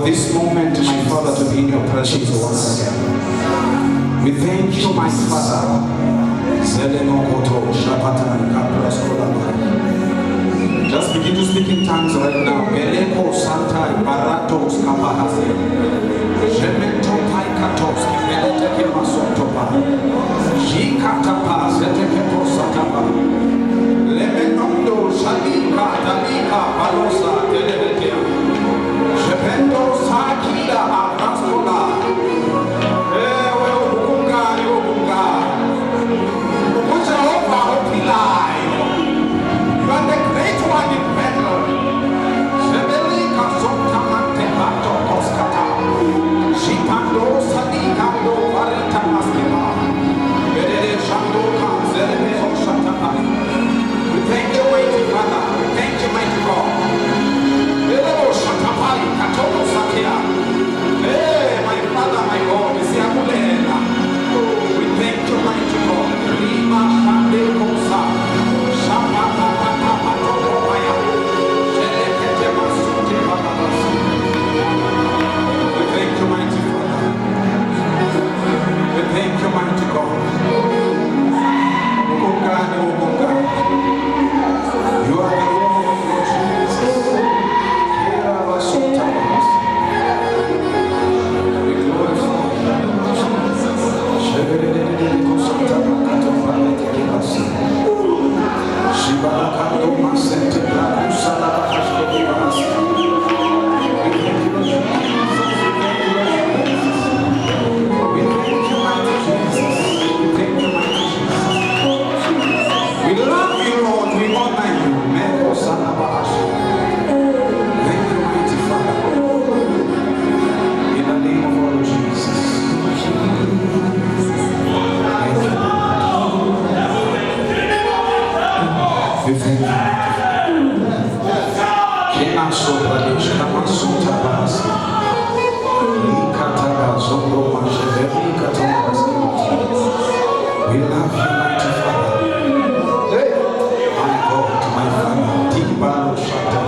this moment, my Father, to be in your presence once again. We thank you, my Father. Just begin to speak in tongues right now. Beleko Santai Baratos Kapahase. Jemento Paikatos Kibeleteke Masotopa. Jikatapa Zeteke Posatapa. Lemenondo Shalika Dalika Balosa Televetia. Jependo Sakida Abrastola. Ewe Ugunga Yogunga. Ugunga Opa Opilai. You are the great one in battle. Jebelika Zontamante Bato Koskata. Shipando Salikando Varita Maskima. Bedele Shandoka Zeleme Oshatapa. We thank you, mighty Father. We thank you, mighty God. Belebo Shatapai Katono Sakia. Hey, my Father, my God, is Yamulela. We thank you, mighty God. Rima Shande Kosa. Shapata Pata Pato Maya. Jelekete Masute Bababasi. We thank you, mighty Father. We thank you, mighty God. Ukungane, ukungane. You are the Lord of Lord Jesus. Kira Basuta Babasi. We glorify you. Shebelelele Kosata Bakato Balete Basi. Shibalakando Masente Brakusala Bahashke Basi. We thank you, Lord Jesus. We thank you, mighty Jesus. We thank you, mighty Jesus. We love you, Lord. We honor you. Meko Sana Bahashke. Thank you, mighty Father. In the name of our Lord Jesus. Thank you. We thank you. Kena Sobradish Kama Sota Bahasi. Likataba Zondo Masheveli Katabasi. We love you, mighty Father. Hey, my God, my Father. Tibalo Shata.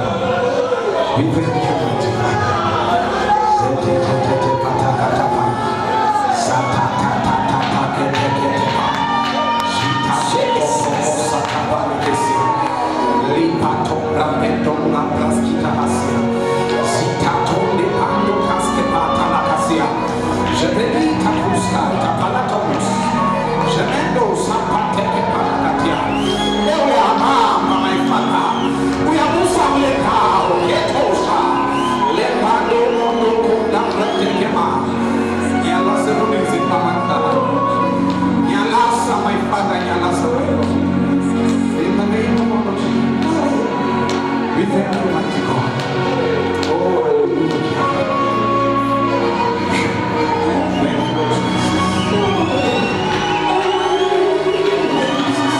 We thank you, mighty Father. Zete Tete Patakatapa. Sata Tata Tata Kete Ketepa. Shita Sheko Sakaba Kesi. Lipato Rambeto Lamplaskita Asia. Zitato de Pando Caskepata Lacasia. Jebelita Puska Tapalatos. Jemendo Sapate Panatia. We are my Father. We are Musa Lekao, Ketosha. Lepando Mondo Kundakema. Yalasa Pamanda. Yalasa, my Father, Yalasa. In the name of our Lord Jesus, we thank you, mighty God. Oh, hallelujah. Thank you, Lord Jesus.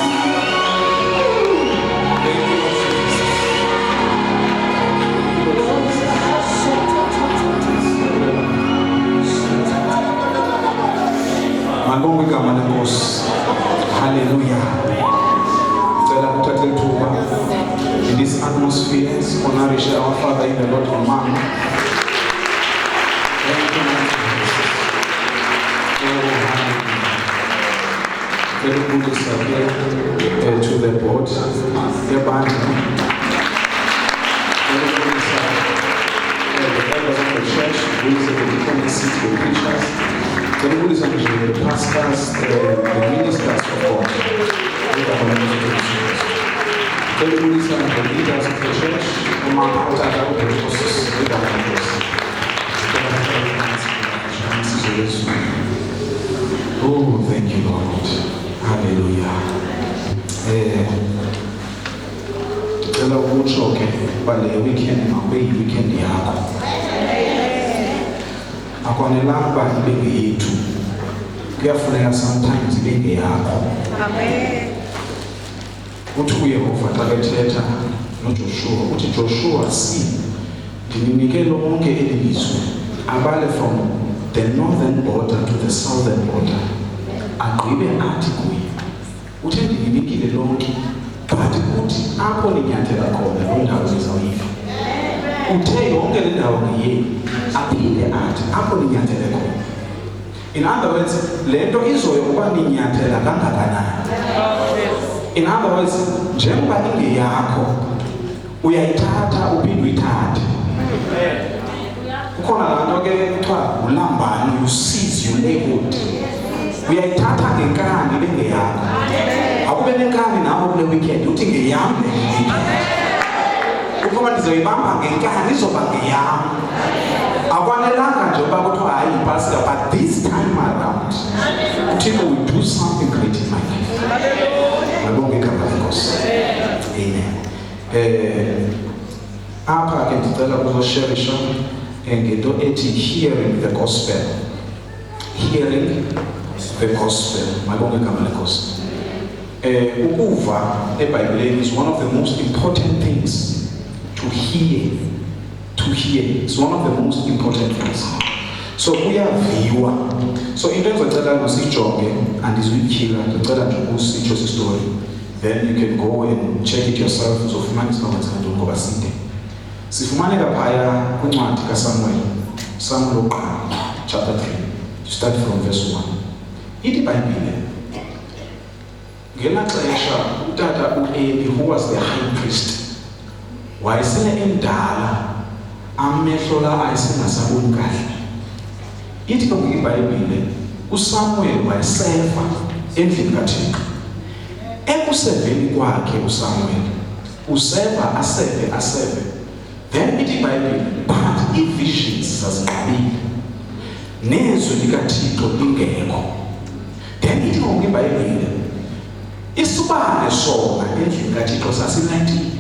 Thank you, Lord Jesus. Magongo kama na boss. Hallelujah. In this atmosphere, honorish our Father in the Lord of man. Thank you, my Jesus. Oh, hallelujah. Very good is here to the board. The band. Very good is the elders of the church, who is the dependency to the preachers. Very good is the pastors, the ministers of God. Everybody is the leaders of the church, oh, thank you, Lord. Hallelujah. Tell us what's okay, but the weekend, yako. Akwanelamba ibenge yetu. Kuyafuna sometimes ibenge yako. Amen. Uthi uYehova takethetha noJoshua uthi Joshua ndinike lonke elilizwe abale from the northern border to the southern border agqibe athi kuye uthe ndinikile lonke but uthi apho ninyathela khona lo ndawo zizawuyiva uthe yonke le ndawo ngiyeni aphinde athi apho ninyathele khona. In other words, le nto izoyokuba ninyathela kangakanani. In other words, njengoba ingeyakho uyayithatha uphinde uyithathe. Kukhona laa nto ke kuthiwa ulambane, you seize, you lay hold. Uyayithatha ngenkani bengeyakho. Akube nenkani nawe kule weekend uthi ngeyam le weekend. Ukuba ndizoyibamba ngenkani izoba ngeyam. Akwanelanga nje uba kuthiwa hayi pastor, but this time around uThixo will do something great in my life. Mabonge igama lenkosi. Amen. Apha ke ndicela ukuzosharisha ngento ethi hearing the gospel. Hearing the gospel. Mabonge igama lenkosi. Ukuva eBhayibhelini is one of the most important things to hear. To hear is one of the most important things. So kuyaviwa. So into engizocela ngosijonge andizuyikila, ngicela nje usitsho story. Then you can go and check it yourself. Uzofumana isinokwenza ntoni ngoba side. Sifumaneka phaya kwincwadi kaSamuel. Samuel oqala, chapter 3. You start from verse 1. Ithi iBhayibhile ngelaa xesha utata uEli, who was the high priest, wayesele emdala, amehlo la ayesengasaboni kahle. Ithi ke iBhayibhile uSamuel wayeseva endlini kaThixo. Ekuseveni kwakhe uSamuel useva aseve. Then ithi iBhayibhile but i-visions zazinqabile nezwi likaThixo lingekho. Then ithi iBhayibhile isibane sona endlini kaThixo sasinethile.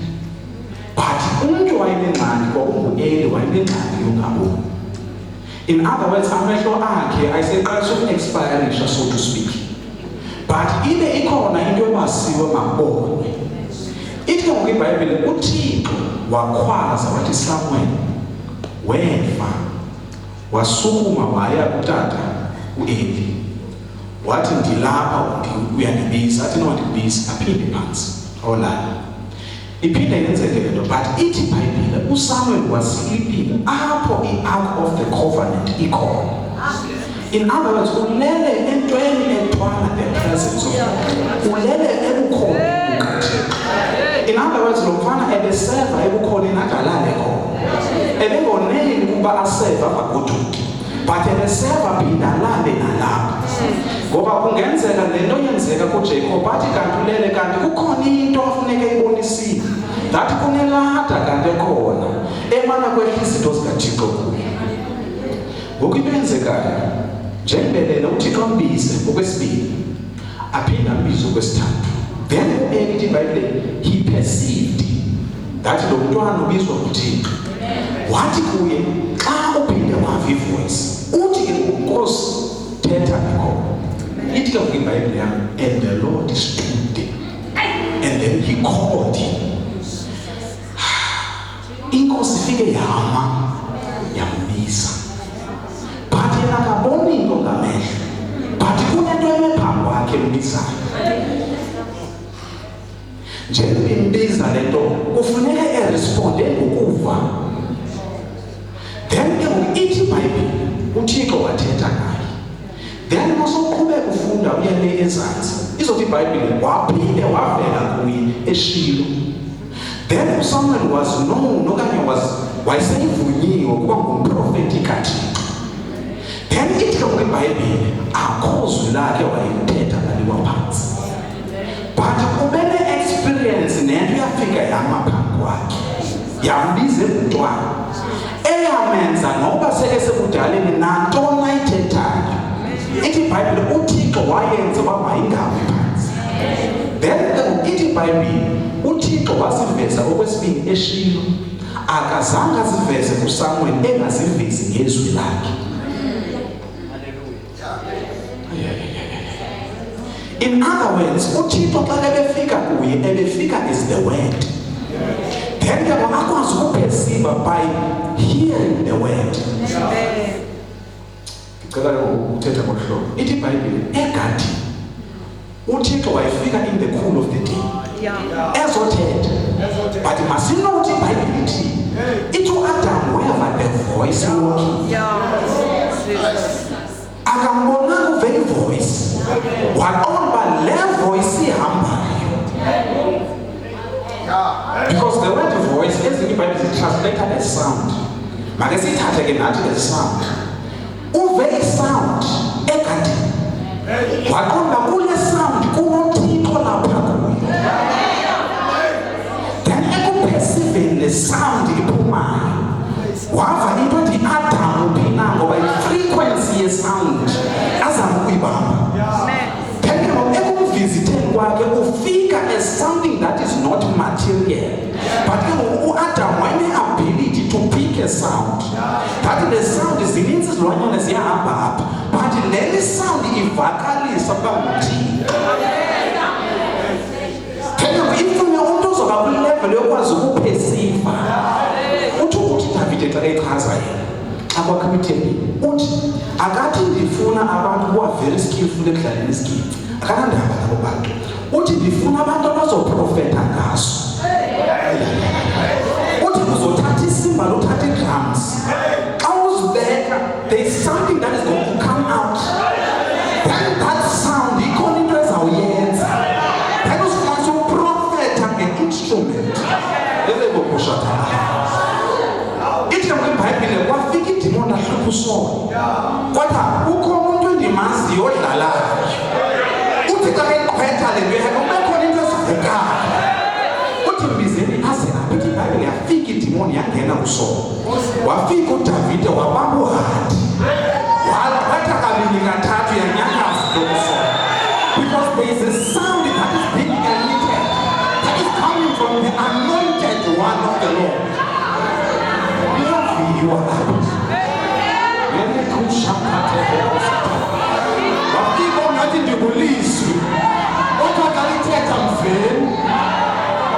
But umuntu wayenengxaki kwakunguEli, wayenengxaki yongaboni. In other words, amehlo akhe ayeseqalisa uku-expirisha, so to speak. But ibe ikhona into yobasiwe mabone. Ithi ke iBhayibhile uThixo wakhwaza wathi Samuel, weva, wasukuma waya kutata uEli. Wathi ndilapha uyandibiza, athi nowandibiza aphinde phansi awulala. Iphinde yenzeke le nto, but ithi iBhayibhile uSamuel was sleeping apho i-ark of the covenant ikhona. In other words, ulele entweni ethwala the presence of God. Ulele ebukhoneni bukaThixo. In other words, lo mfana ebeseva ebukhoneni akalale khona. Ebengoneli ukuba aseva angagoduki, but ebeseva phinda alale nalapha. Ngoba kungenzeka le nto yenzeka kuJacob athi kanti ulele kanti kukhona into afuneka ibonisile. That kunelada kanti ekhona emana kwehlisa izinto zikaThixo kuyo. Ngoku into yenzekayo njengebelele uThixo ambize okwesibili aphinde ambize okwesithathu. Then ithi iBhayibhile he perceived that lo mntwana ubizwa nguThixo. Wathi kuye xa uphinde wava ivoice uthi ke uNkosi thetha ngikho. Ithi ke iBhayibhile yam, and the Lord stood and then he called him. Inkosi ifike yama yambiza. But yena akaboni into ngamehlo. But kunento emephambi kwakhe embizayo. Njengoba imbiza le nto kufuneka eresponde ngokuva. Then ke ithi iBhayibhile uThixo wathetha naye. Then masoqhubeka ufunda uyale ezantsi izothi iBhayibhile waphinde wavela kuye eShilo. Then Samuel was known okanye wayeseyivunyiwe kuba ngumprofeti kaThixo. Then ithi ke iBhayibhile akho zwi lakhe wayethetha laliwa phansi. But ubene experience nento yafika yama phambi kwakhe yambiza emntwana eyamenza noba seke sekudaleni nantoni ayithethayo. Ithi iBhayibhile uThixo wayenza uba mayingawi phansi. Then ithi iBhayibhile uThixo wasiveza okwesibini eShilo, akazange aziveze kuSamuel engazivezi ngezwi lakhe. In other words, uThixo xa ebefika kuye ebefika is the word. Then ke akwazi ukuperceive by hearing the word. Ngicela ukuthetha ngohlobo. Ithi iBhayibhile eGadi uThixo wayefika in the cool of the day. ezothetha. But masinothi iBhayibhile ithi uAdam weva the voice walking. Akambona uve voice. Waona le voice ihambayo. Because the word voice is in the Bible is translated as sound. Magazine thathe ke nathi as sound. Uve sound ekade. Waona kule sound kunothixo lapha kuyo. Then ekuperceiving the sound iphumayo. Wava into ethi Adam uphina ngoba i-frequency ye-sound azama ukuyibamba. Then ekumvisiteni kwakhe ufika as something that is not material. But uAdam wayene-ability to pick a sound. That the sound zininzi izilwanyana ziyahamba apha. But leli sound ivakalisa uba nguthini. Ifune umuntu ozoba kwi-level yokwazi ukuphesiva. Uthi David xa echaza yena xa kwakhe emithembeni uthi akathi ndifuna abantu who are very skillful ekudlaleni isigidi. Akanandaba labo bantu. Uthi ndifuna abantu abazoprofetha ngaso. Uthi uzothatha isimbali uthatha i-drums. Xa uzibeka, there is something that is going to come out. Then that sound ikhona into ezawuyenza. Then uzokwazi uprofetha nge-instrument. Elebokoshatha. Ithi kwiBhayibhile kwafika idimoni ahlupha uSaul. Kodwa ukhona umuntu endimaziyo odlalayo. Uthi xa eqhwetha le nto yakhe kubekhona into ezivukayo. Uthi mbizeni aze apha. Ithi iBhayibhile yafika idimoni yangena kuSaul. Wafika uDavide wabamba uhadi. Waqhwetha kabini kathathu yanyanyaza kuSaul. Because there is a sound that is being emitted. That is coming from the anointed one of the Lord. You are up. Let me Wafika nothing to police. Okakalithetha mfeni.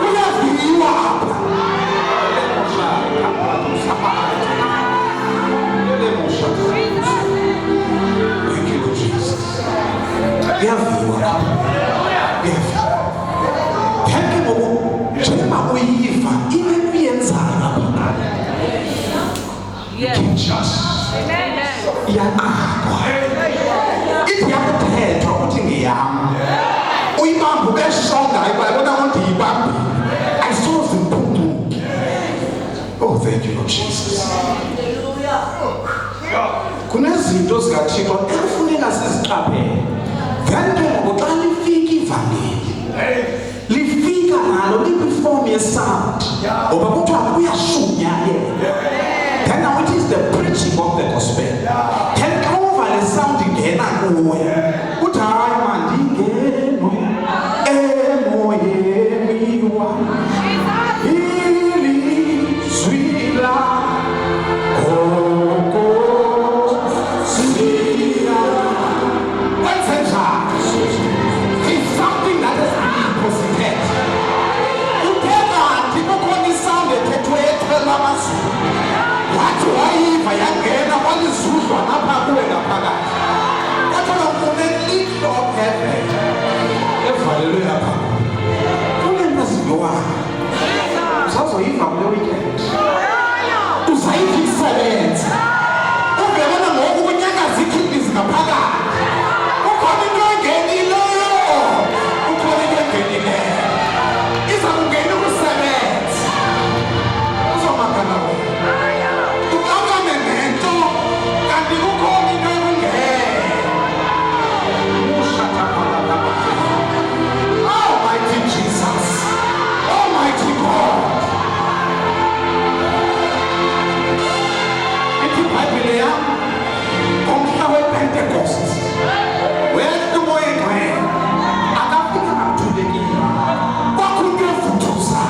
Uyaviwa apha. Thank you, Jesus. Uyaviwa apha. Thank you, njengoba uyiva ineyenzayo apha. Iyaqaqwa. Ithi yakuthethwa ukuthi ngiyami. Uyibamba ubeshonga ayibona ukuthi yibambi. Ayisoze imphucuke. Oh, thank you, Lord Jesus. Kunezinto zikaThixo ekufuneka siziqaphele. Then ke ngoku xa lifika ivangeli. Lifika nalo likwifom ye-sound. Ngoba kuthiwa kuyashunyayela. Then now it is the preaching of the gospel. Then over the sound ingena kuwe. Uthi hayi mandingenwe emoyeni wami. Ilizwi lakho Nkosi. Wenze njani? It's something that has been deposited. Uphela ndikukhona isound ethethwe ethela amazulu. Wathi wayiva yangena walizuzwa napha kuwe ngaphakathi. Kodwa kune-lift of heaven evalelwe apha. Kunemaziyowayo. Usazoyiva kule weekend. Uzayiva isebenza. Ungabona ngoku kunyakaza ikhidneys ngaphakathi. Ukhona into engenileyo. Ukhona into engenileyo. Iza kungena ukusebenza. Uzomagana wena. Almighty Jesus, Almighty God. Ithi iBhayibhile yam ngomhla wePentecost wethu umoya engcwele akafika ngakuthulekile. Kwakhunye evuthuza.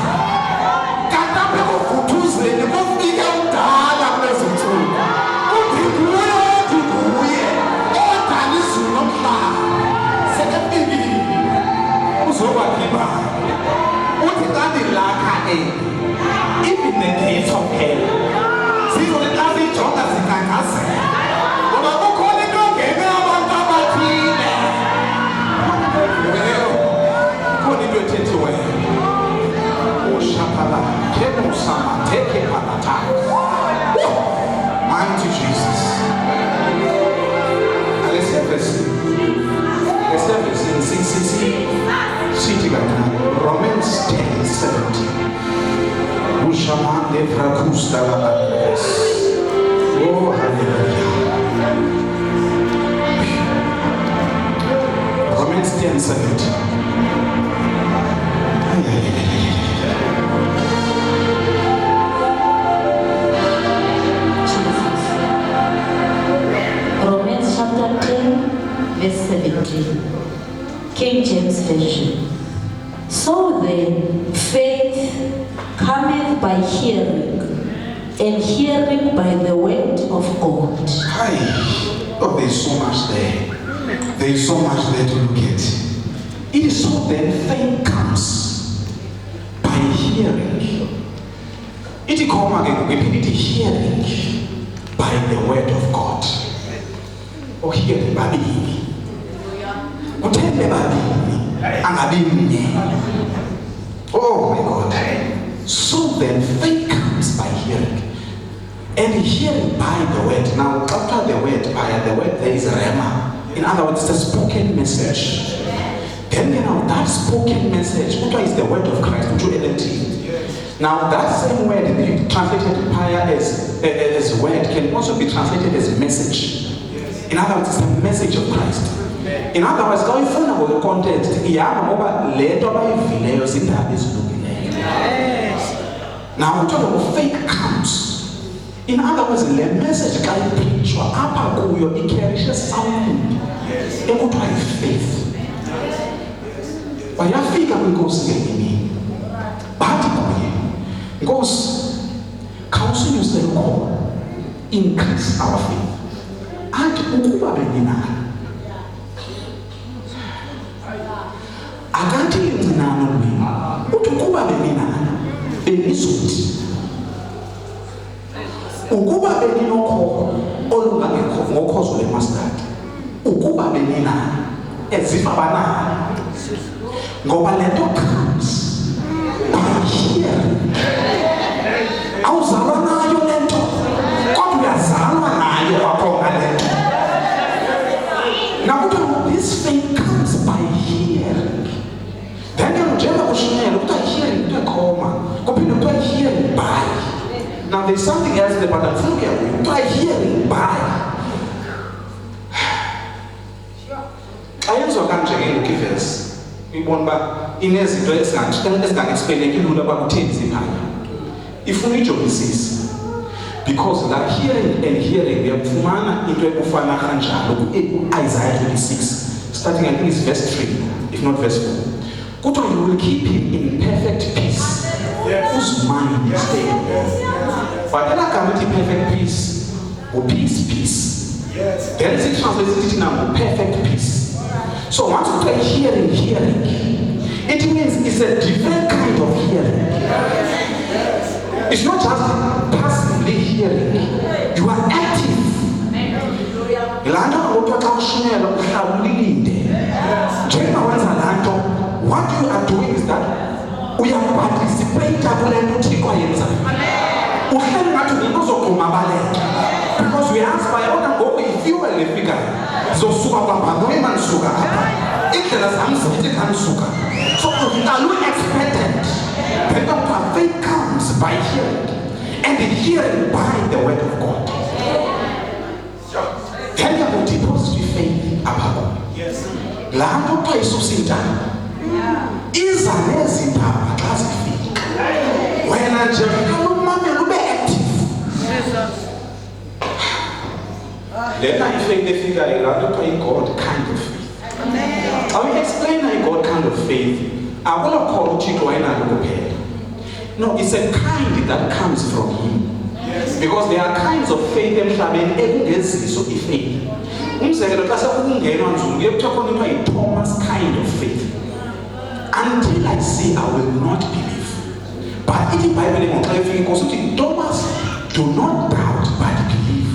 Kanti apha ekuvuthuzeni kufike umdala kulezi ntsuku. Uthi nguye odala izulu nomhlaba. Sekefikile uzobakhipha. Uthi kanti lakha even the gates of hell zizolinxa zijonga zikhankazela. Ngoba kukhona into engene abantu abathile. Khona into ethethiweyo. Romans 10:17. Ushamande frakusta la adres. Oh, hallelujah. Romans 10:17. Romans chapter 10, verse 17. King James Version. So then, faith cometh by hearing, and hearing by the word of God. Hi. Oh, there's so much there. There is so much there to look at. It is so then faith comes by hearing. It is hearing by the word of God. Or hearing by me. Oh my God. So then faith comes by hearing. And hearing by the word. Now after the word, by the word there is rhema. In other words, it's a spoken message. Then that spoken message, what is the word of Christ, which you LNT. Now that same word translated as word can also be translated as message. In other words, it's the message of Christ. In other words, going for the context, now we talk about faith comes. In other words, the message can preach or it carries sound. It would have faith. But your figure will go see but goes counsel yourself all. Increase our faith. And ukuba benina. Akanti incinano lwini. Uthi ukuba benina benizothi. Ukuba beninokho olungangekho ngokhozo lemustard. Ukuba benina ezifa banana. Ngoba lento comes by hearing. Awuzalwa nayo lento. Kodwa uyazalwa nayo wakhona lento. Now this faith comes by hearing. Then njengoba kushunyela ukuthi hearing into ekhoma. Kuphinde kuthiwa hearing by. Now there's something else there, but I'm thinking by hearing by. Ayenzwa kanje ke verse. Ibona ba inezinto ezingange-explaineki lula bakutheni ziphaya. Ifuna ijolisisa. Because that hearing and hearing uyakufumana into ekufana kanjalo ku-Isaiah 26, starting I think it's verse 3, if not verse 4. Kuthiwa you will keep him in perfect peace, whose mind is stable. But then I come with perfect peace, or peace. Then it translates now perfect peace. So once you try hearing, it means it's a different kind of hearing. It's not just passively hearing. You are active. What you are doing is that we are participating because we ask by if you are the figure. So suka man suka. If there is some suka. So are you expectant? Faith comes by hearing, and the hearing by the word of God. Then you will deposit your faith above. Yes. Lando pa isusinta. Is amazing power classic. When I just be active. Then I think the figure I God kind of faith. I will explain God kind of faith. I will call it no, it's a kind that comes from him. Yes. Because there are kinds of faith and faith. Thomas kind of faith. Until I say I will not believe. But in the Bible, Thomas, do not doubt but believe.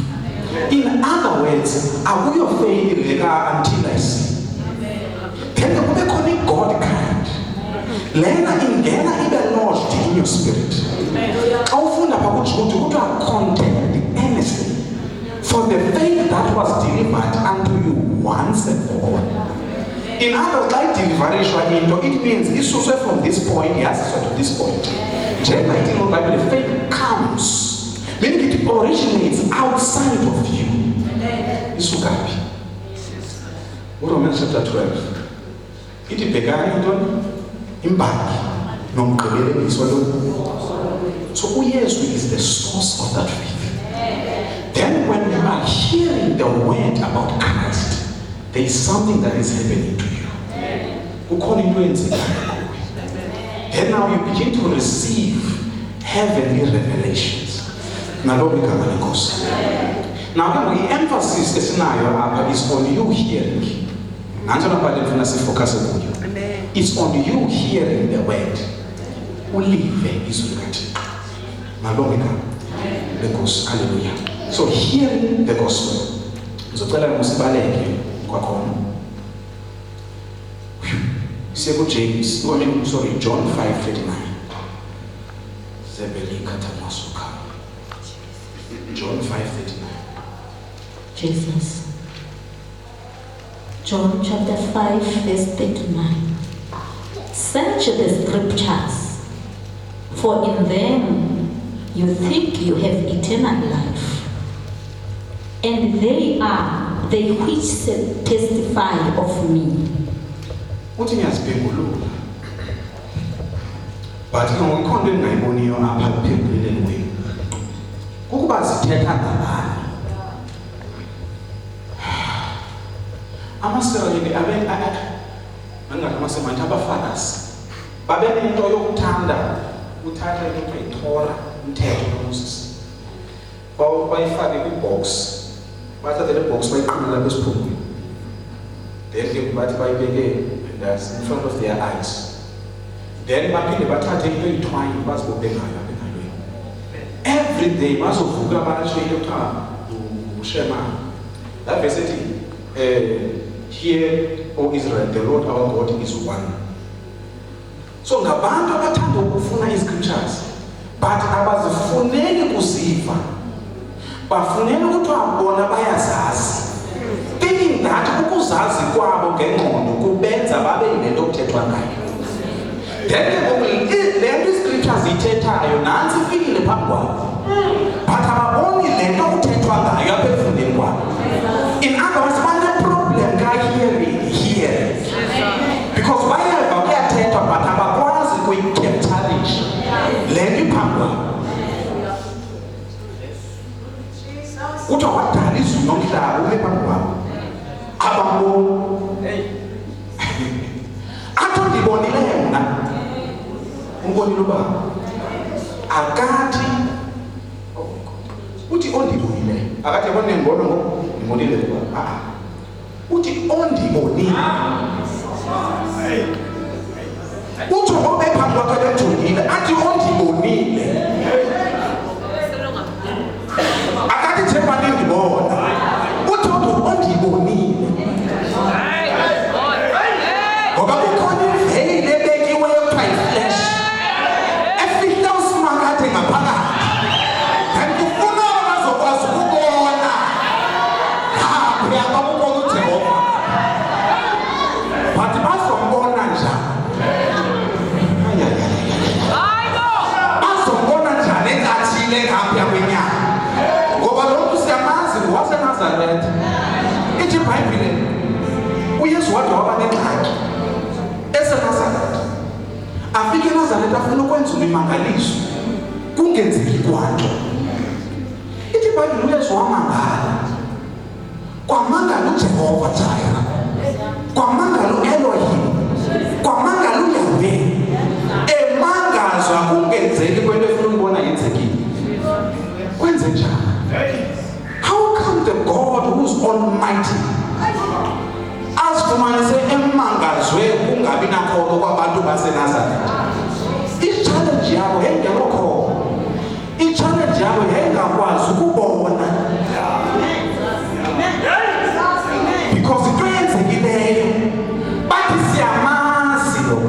In other words, I will faith until I see. Then the God kind. Lena ingena ibe lodged in your spirit. Awufunda ukuthi you are content earnestly for the faith that was delivered unto you once and for all. In other words, like deliverishwa into, it means isuswe from this point, yes, so to this point. Njengoba ithi Bible, faith comes, meaning it originates outside of you. Isukapi. Romans chapter 12. Ithi bhekani into imbali nomgqibeleliso lo. So uYesu is the source of that faith. Then when you are hearing the word about Christ, there is something that is happening to you. Then now you begin to receive heavenly revelations. Now the emphasis is on you hearing. It's on you hearing the word. Hallelujah. So hearing the gospel. James, John 5:39. John 5:39. Jesus. John chapter 5, verse 39. Search the scriptures, for in them you think you have eternal life, and they are they which testify of me. What in has been but you know, we can't do my apart people in way. Who was it? I must tell you, I must say, my fathers. But then in Toyo Tanda, who titled it Torah and Ted Moses. Or by father box, but the box by criminal was put. Then they by begin. That's in front of their eyes. Then every day, that verse, hear, O Israel, the Lord our God is one. So ngabantu abathanda ukufuna scriptures, but abazifuneki kuziva. Bafunela ukuthi abona bayazazi. Thinking that ukuzazi kwabo ngengqondo kubenza babe yinto okuthethwa ngayo. Then le scriptures ithethayo nansi ifikile phambi kwabo. But ababoni le nto kuthethwa ngayo apha efundeni kwabo. In other words, bane-problem ka-hearing. Because bayeva kuyathethwa but abakwazi kuyi-capturisha le nto iphambi kwabo. Kuthiwa wadala izulu nomhlaba ume phambi kwabo. Abamboni. Athi ndibonile mna. Umbonile ubaba. Akathi uthi ondibonile. Akathi yabona ngibona ngibonile ubaba. Uthi ondibonile. Uthi ngoba ephambi kwakhe bejulile athi ondibonile. Akathi themba ndibona. Uthi ondibonile. Ngoba kukhona iveli lebekiweyo ekuthiwa yiflesh efihla usimakade ngaphakathi. Kanti kufuna abazokwazi ukubona phaya babukona uJehova. But bazombona njani? Bazombona njani engathile ngapha kwenyanga? Ngoba lokhu siyamazi waseNazaretha. Ithi iBhayibhile uYesu wade waba nengxaki eseNazaretha. Afike eNazaretha afuna ukwenza imimangaliso kungenzeki kwanto. Ithi iBhayibhile uYesu wamangala. Kwamangala uJehova Jireh. Kwamangala uElohim. Kwamangala uYahweh. Emangazwa kungenzeki kwento efuna ukubona yenzekile. Kwenze njani? How come the God who's almighty azifumanise emangazwe kungabi nakhono kwabantu baseNazaretha? I-challenge yabo yayingelokho. I-challenge yabo yayingakwazi ukubona. Because into yenzekileyo bathi siyamazi lo.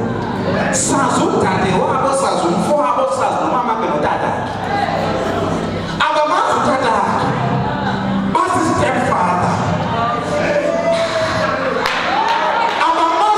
Sazi udade wabo, sazi umfo wabo, sazi nomama akhe notata. Abamazi utata akhe. Basi stepfather. Abamazi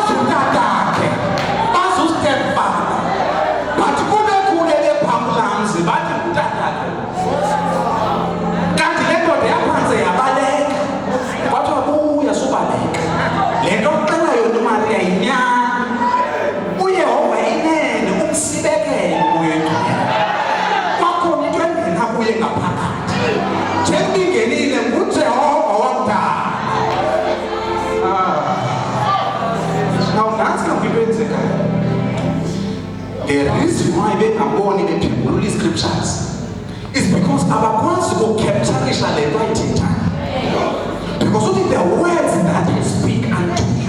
why bengaboni bephengulula scriptures is because abakwazi ukukapturisha le writing time. Because what the words that I speak unto you,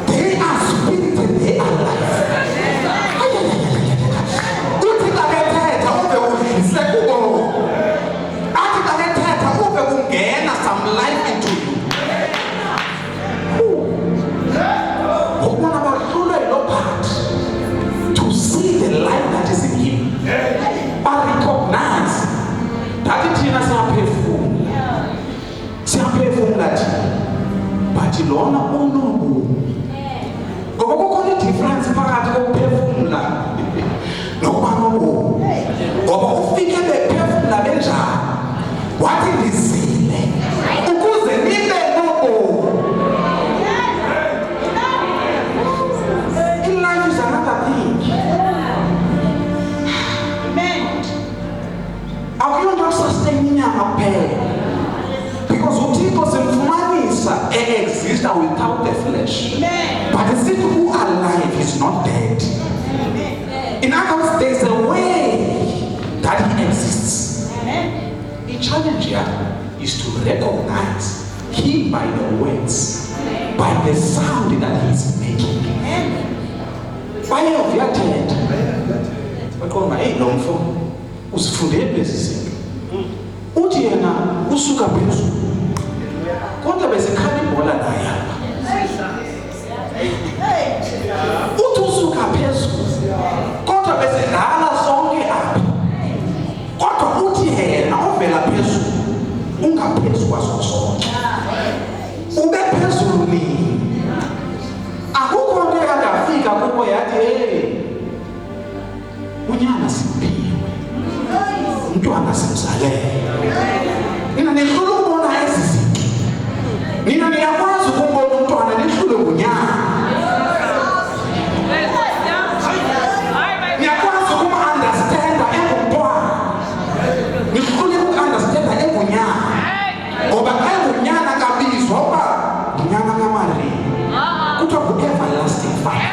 they are spirit and they are life. Uthi kakethetha ube udlise kubo. Athi kakethetha ube kungena some life into you. Ukubona bahlulwe lo part to see the life that is in him. But recognize that thina siyaphefumula thina. But lona unobu. Ngoba kukhona difference phakathi kokuphefumula nokuba nobu. Ngoba ufike bephefumula benjani wathi ngizile ukuze nibe nobu. In life is another thing. Amen. Akuyona sustain inyama kuphela. Because uThixo simfumanisa exist without the flesh. Amen. But the people who are alive is not dead. Amen. In other words, there's a way that he exists. Amen. The challenge here is to recognize him by the words, by the sound that he's making. By of your tent. Bakoma lo mfo usifundele lezi zinto. Uthi yena usuka phezulu. Kodwa besikhala ibhola naye apha. Uthi usuka phezulu. Kodwa besidlala sonke apha. Kodwa uthi yena ovela phezulu ungaphezulu kwaso sonke. Ube phezulu nini? Akukho nto yakafika kubo yathi hey unyana simphiwe. Umntwana simzalele. Nina nihlule ukubona ezi zinto. Nina niyakwazi ukubona umntwana nihlule ngunyana. Niyakwazi ukum-understanda engumntwana. Nihlule uku-understanda engunyana. Ngoba engunyana kabizwa uba ngunyana kaMaria. Kuthiwa ngu-everlasting Father.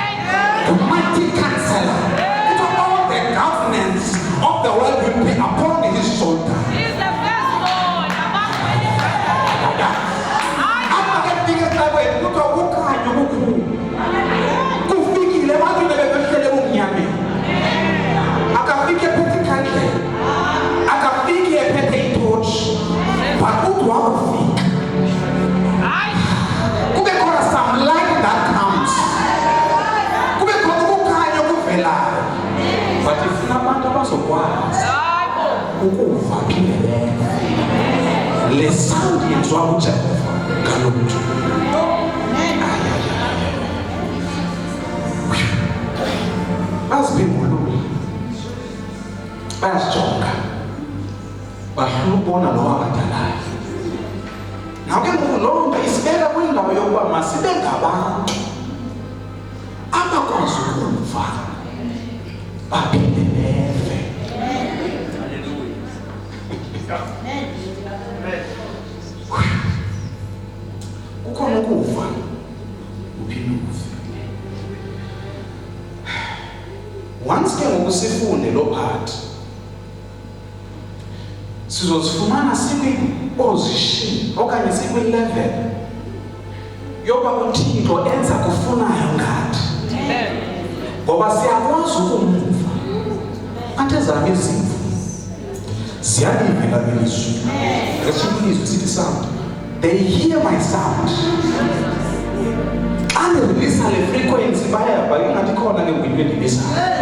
The mighty counselor. Kuthiwa all the governance of the world will be upon his shoulder. But if abantu abazokwazi ukuva philele le sound yenziwa uJehova ngalo mntu. Baziphengulula bayazijonga bafuna ukubona lo abadalayo. Naw ke ngoku loo nto isibeka kwindawo yokuba masibe ngabantu abakwazi ukuva baphinde beve. Kukhona ukuva uphinde uve. Once ke ngoku sifunde lo part sizozifumana sikwi-position okanye sikwi-level yoba uThixo enza kufunayo ngathi. Ngoba siyakwazi ukumuva. Ante zami izimvu ziyalivela ilizwi. Ngesizulu sithi sound. They hear my sound. Xa ndireleasa le frequency bayaba ingathi khona ke ngoku into endibisayo.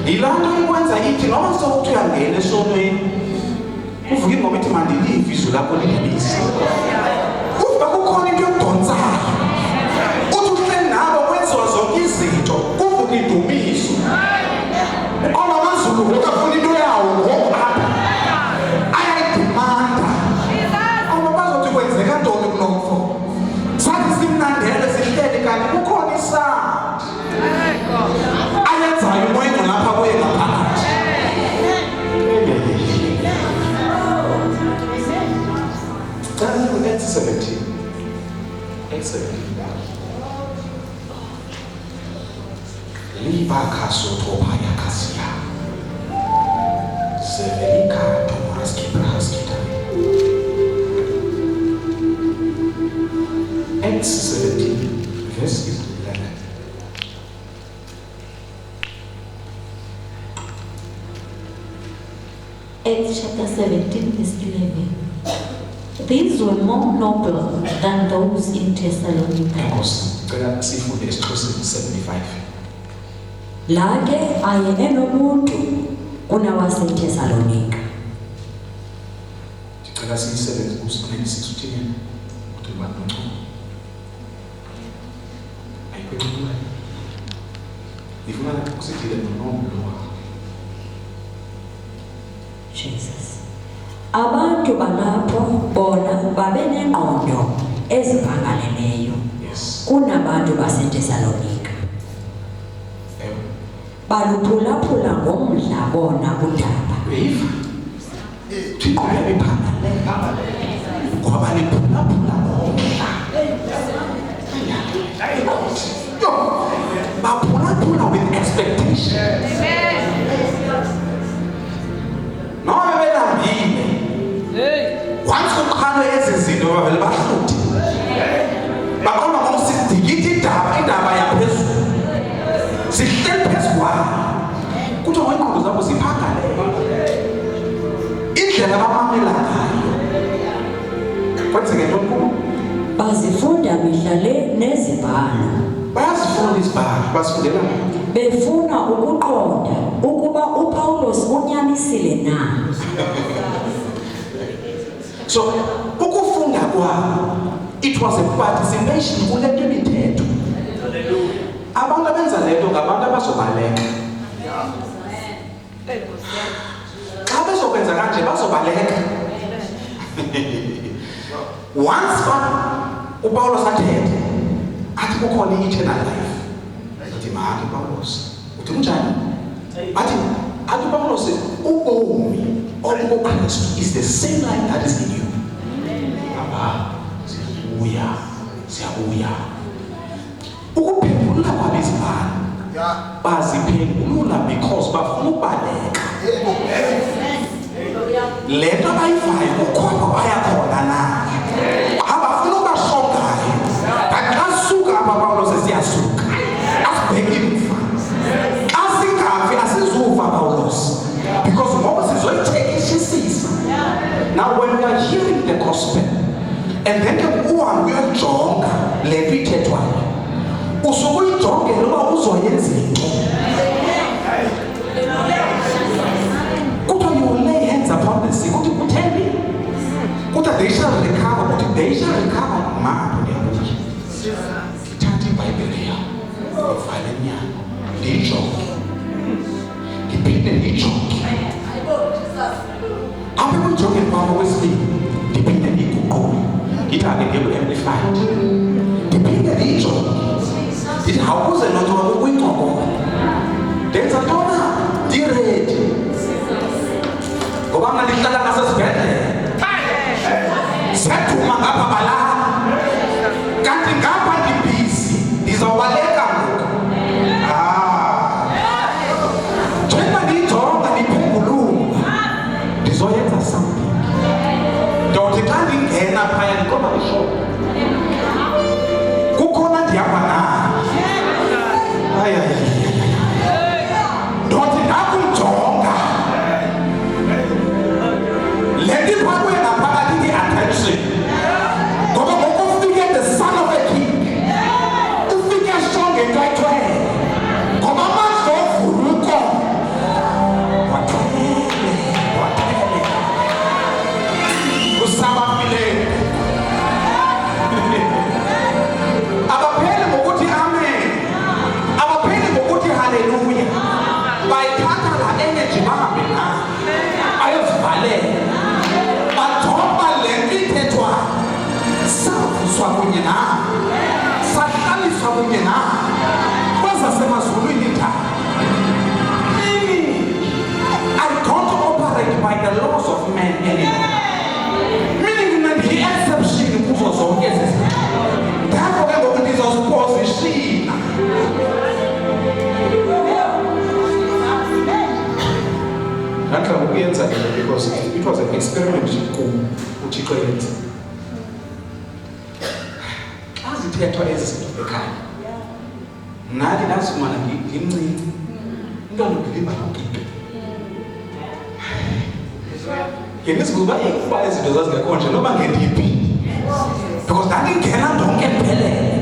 Yilaa nto ikwenza ithi noba sokuthi uyangena esonweni kuvuka ingoma ithi mandilive izwi lakho lindibisa. Kuba kukhona into yokudontsayo. Uthi uhleli nabo kwenziwa zonke izinto kuvuka idumiso. Oba amazulu ukafuna into yawo ngoku apha ayayidimanda. Oba bazothi kwenzeka ntoni kulomfo. Sathi simnandele sihleli kanti kukhona isand ayenzayo umoya lapha kuye ngaphakathi. Acts 17. Liba kasoto paya kasia. Sevelika Thomas Kibraskita. Acts 17, verse 11. Acts chapter 17, verse 11. These were more noble than those in Thessalonica. Cela sifunde esiXhoseni 75. Lake aye enobuntu kunawaseThesalonika. Cela siyisebenze ku-26 uthini? Uthi bantu. Ayikho. Ifuna kusithile nonomo. Jesus. Abantu balapho bona babenengqondo eziphangaleleyo kunabantu baseThesalonika. Baluphulaphula ngomdla bona kudaba. Thixo yabephangale ngoba liphulaphula ngomdla. Baphulaphula with expectation. Noma belambile. Once uqale ezizinto bavele bahluthi. Baqoma ngokusidikita indaba yaphezulu. Sihleli phezulu kwayo. Kuthiwa ngeenqondo zabo ziphangale. Indlela abamamela ngayo. Kwenzeke ntoni? Bazifunda mihla le nezibhalo. Bayazifunda izibhalo, bazifundela befuna ukuqonda ukuba uPawulos unyanisile na. So ukufunda kwabo, it was a participation kule nto imithetho. Abantu abenza lento ngabantu abazobaleka. Xa bezokwenza kanje bazobaleka. Once uPawulos athethe athi kukhona i-eternal life. Athi manje Paulos uthi njani? Athi Paulos ubomi obuKristu is the same life that is in you. Siyabuya. Ukuphengulula kwabezibalo. Baziphengulula because bafuna ubaleka. Lento abayivayo ukhona bayakhona na. Abafuna ubashongayo. Akasuka abaPaulos siyasuka. Asibheke imfa. Asingafi asizuva Paulos. Because Moses is going to take his. Now when we are hearing the gospel, and then uhambe uyojonga le nto ithethwayo, usuke uyijongele uba uzoyenza into. Kuthiwa you will lay hands upon the sick. Kuthi kutheni? Kuthiwa they shall recover. Kuthi they shall recover. Ngithatha iBhayibhile yakho, ivale emnyango, ndiyijonge. Ndiphinde ndiyijonge. Apha ekujongeni kwakho kwesibili, ndiphinde ndiyiguqule. Ndithi ake ndiye ku-Amplified. Ndiphinde ndiyijonge. Ndithi awukuze notho wakho kuyingqokola. Ndenza ntona? Ndiredi. Ngoba mna ndihlala ngasesibhedlele. Siyaduma ngapha balala. Kanti ngapha ndibhizi. Ndizawubaleka ngoku. Njengoba ndiyijonga ndiphengulula, ndizoyenza something. Ndothi xa ndingena phaya ndiqonda kushona. Kukhona ndihamba nayo. Ndothi ndakumjonga. Le nto iphakwe ngaphakathi i-attention. Ngoba ngokufike the son of a king, ufike ashonge into ayithwele. Ngoba amandla ovula ukomo. Wathwele. Usabafileyo. Abapheli ngokuthi amen. Abapheli ngokuthi experiment uThixo yenza. Xa zithethwa ezi zinto ekhaya, nathi ndazifumana ngimncinci, umntwana ubhiliva nokipe. Ngenisibuza ukuba izinto zazingekho nje noba ngendiphi. Because ndandingena ndonke ndiphelele.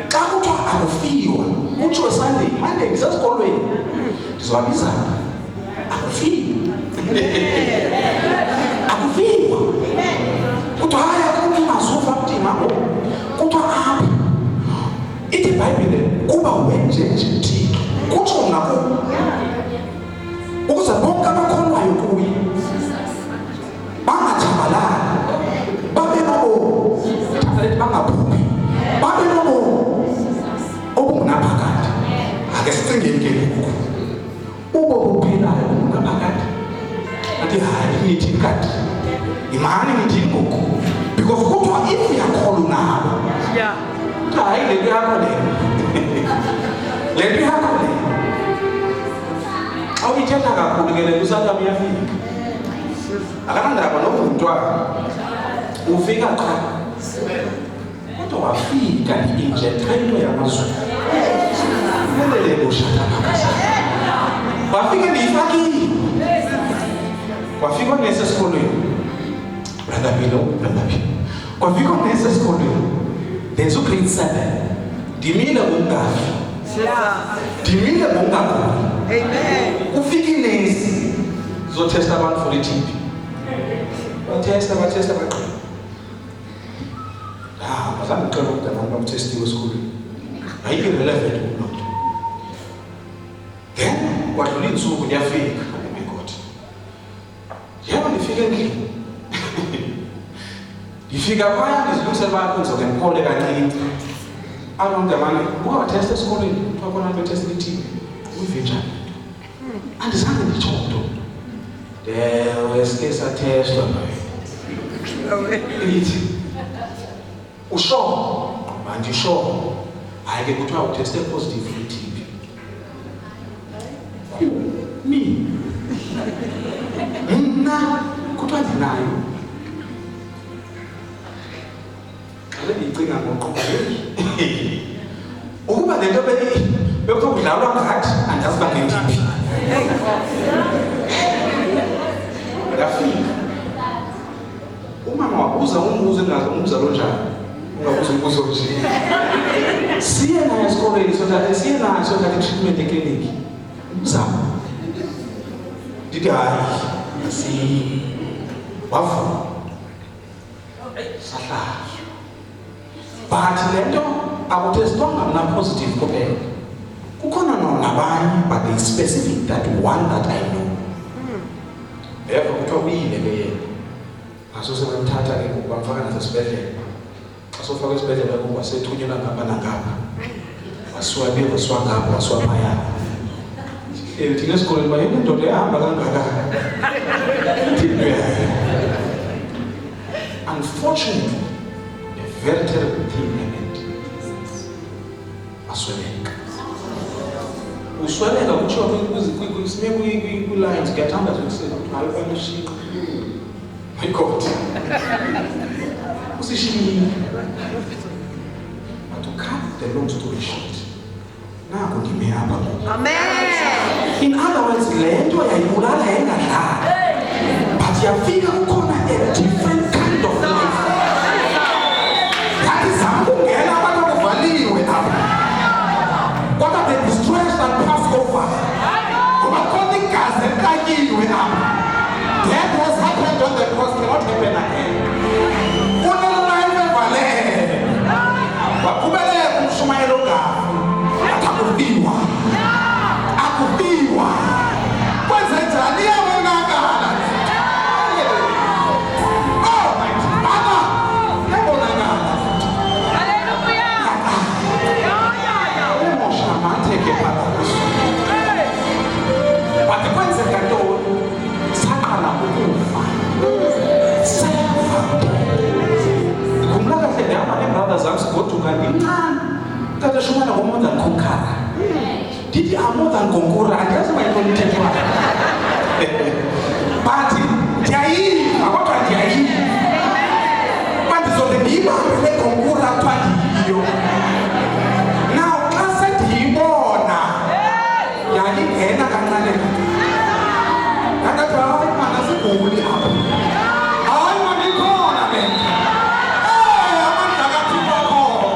Xa kuthiwa akufiwa, kutsho Sunday, Monday ndisesikolweni, ndizowabiza akufiwa. Akufiwa. Kuthiwa hayi akukho mazuva mdima kuthiwa apha. Ithi iBhayibhile kuba wenje nje Thixo. Kutsho ngako ukuze bonke abakholwayo kuye bangatshabalali, babe nobomi, bangaphuphi, babe nobomi obungunaphakade. Ake sicingeni ke ngoku ubomi obuphilayo obungunaphakade. Athi hayi nithi kade imani nithi ngoku, because kuthiwa if uyakholwa nabo hayi le nto yakho le nto yakho le xa uyithetha kakhulu ke le nto usathaba uyafika. Akanandaba noba umntwana ufika qha kodwa wafika i-injectento yamazulu ulele bushata makasana wafika ndiyifakile kwafika nesesikolweni brother kwafika nesesikolweni ndenza ugrade 7 ndimile ngomngafi ndimile ngomngaguli. Ufika inesi zothesta abantu for i-TB. Bathesta baqala. Bazange ngicela ukuthi abantu bakuthestiwe esikolweni. Ayikho relevant kuloo nto. Then kwadlula insuku ndiyafika. Oh my God. Yebo ndifike endlini. Ndifika phaya ndizilungisela uba kwenzoke ndiphole kancinci. Abantu abanye uwathesta esikolweni kuthiwa khona abantu betesta i-TB. Uyive njani? Andizange nditsho nto. Ewe sike sathestwa ithi usho mandisho hayi ke kuthiwa utheste positive for-TB. Mna kuthiwa ndinayo. Xa ndiyicinga ngoqobo ukuba le nto bekuthiwa kudlalwa ngathi andazi uba ngendiphi. Ndafika umama wabuza umbuzo engazi umbuzo njani, ungabuza umbuzo nje. Siye naye esikolweni sothatha treatment ekliniki. Umzamo ndithi hayi wavuma sahlala. But le nto akuthestwanga mna positive kuphela. Kukhona nabanye but they specific that one that I know. Eva kuthiwa uyile ke yena. Ngasose bamthatha ke ngoku bamfaka nasesibhedlela. Xa sofaka esibhedlela ngoku wasethunyelwa ngapha nangapha. Wasiwa ngapha wasiwa phaya. Thina esikolweni bayena indoda ehamba kangaka. Unfortunately, a very terrible thing happened. Wasweleka. Usweleka kutshiwa kwi-lines kuyathanda zokusela ukuthi hayi ufanele my God. Usishiyile. But to cut the long story short, naku ndime apha ngoku. Amen. In other words, le nto yayibulala engadlali. But yafika kukhona a different kind of life. Yathi zama ukungena abantu abavaliwe apha. Kodwa the distress that passed over. Ngoba khona igazi elikayiwe apha. That has happened on the cross cannot happen again. Kunelife evalele. Waqhubeleka umshumayelo ngafi. Akufiwa. Akufiwa. Kwenze njani yabonakala. Oh my Father. Yabonakala. Hallelujah. Umoshamate ke phakathi. But kwenze kantoni saqala ukufa. Ngikhumbula kahle ndihamba nee-brothers zam sigoduka ndincane. Kade shumana ngo-more than conqueror. Ndithi I'm more than conqueror. Andiyazi uba yintoni ithethwayo. But ndiyayiva kodwa ndiyayiva bandizobe ndiyibambele ngonkura apha ndiyiyo. Now xa sendiyibona yalingena kancane ndakathi hayi mana siguli apha. Hayi mana ikhona le nto. Amandla kaThixo akhona.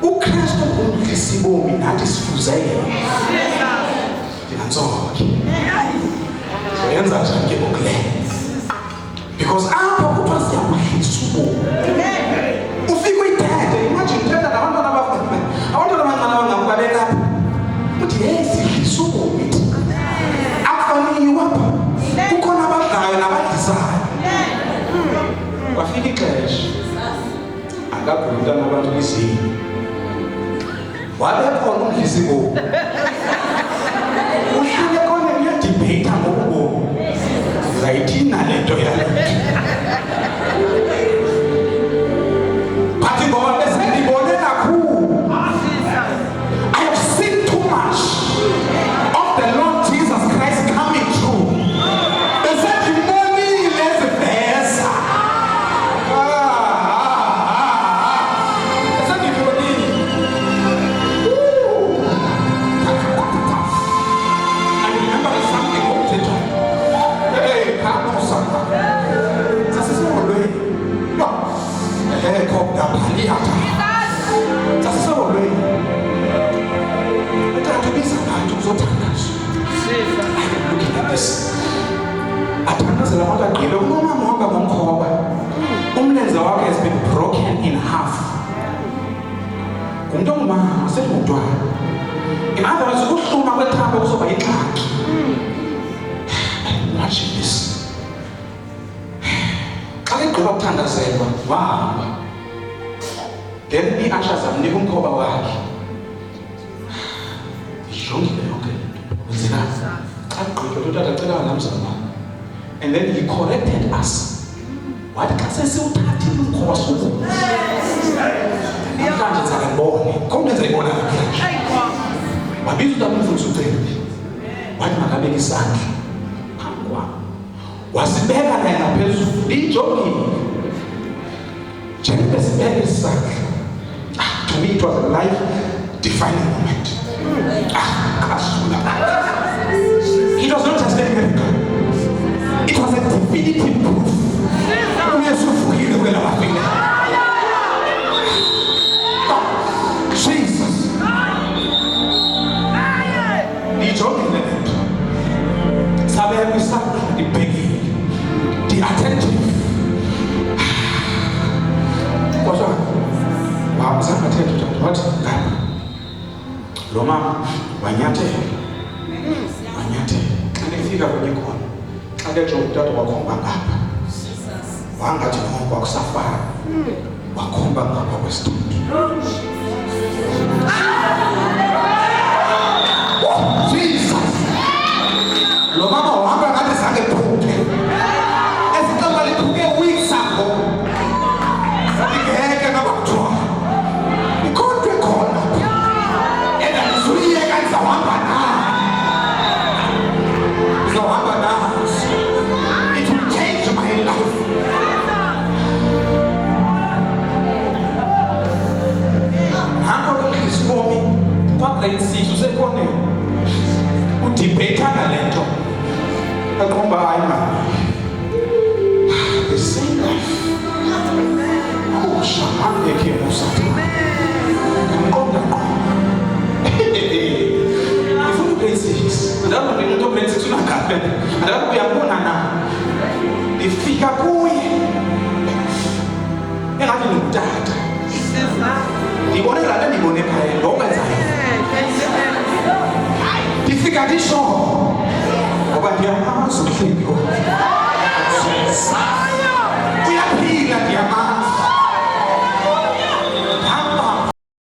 uKristu ngumdlisibomi nathi sifuzele ndinantsoke yenza njani ke ngokule because apha kuthiwa siyakudlisa ubomi ufike uyithethe imagine uthetha nabantwana abancane abangamukabeka uthi hey sidlisa ubomi akufaniyo apha kukhona abadlayo nabadlisayo kwafika ixesha akagula umntana abantu izini wabekhona umdlisibomi uhlale khona uyadibheyitha ngokubomi uzayithina le nto yale but ngoba besendibone kakhulu I have seen too much of the Lord Jesus Christ coming through. Besendibonile eziveza umlenze wakhe has been broken in half. In other words, kuhluma kwethambo kuzoba yingxaki. Imagine this. Xa egqiba ukuthandazelwa wahamba. Then i-usher zamnika umkhoba wakhe. Yongile yonke wenzeka. Xa egqiba utata acela namzama. And then he corrected us. Wathi xa sesiwuthathile umkhoba suku. Namhlanje ndizakubona. Khona ndizayibona namhlanje. Wabiza uTata umfundisi uCele. Wathi makabeke isandla phambi kwabo. Wasibeka naye ngaphezulu. Ijongile. Njengoba sibeka isandla. To me it was a life-defining moment. It was not just a miracle. It was a definitive proof. Jesus. The attentive. What? Roma, Wanyate. Kanifika kwenye kona. Akacho utata wakomba ngapa. Wanga jino kwa kusafari. Wakomba ngapa westundi. Jesus. Lomama wanga ngate sange puke. Esikamba lipuke weeks ago. Ikeheke ngabakutwa. Ikontre kona. Eda nisuye kanisa wamba na. Wamba na. It will change my life. Grade 6 usekhona udebate ngalento akhomba ayimali the same life ushamane ke musathana ngiqonda ifuna grade 6 ndaba ngento grade 6 unakahle ndaba uyabona na ifika kuye engathi ngutata ndibone la ndibone phaya lokwenzayo ndifika ndisho ngoba ndiyamazi umhlengi the Son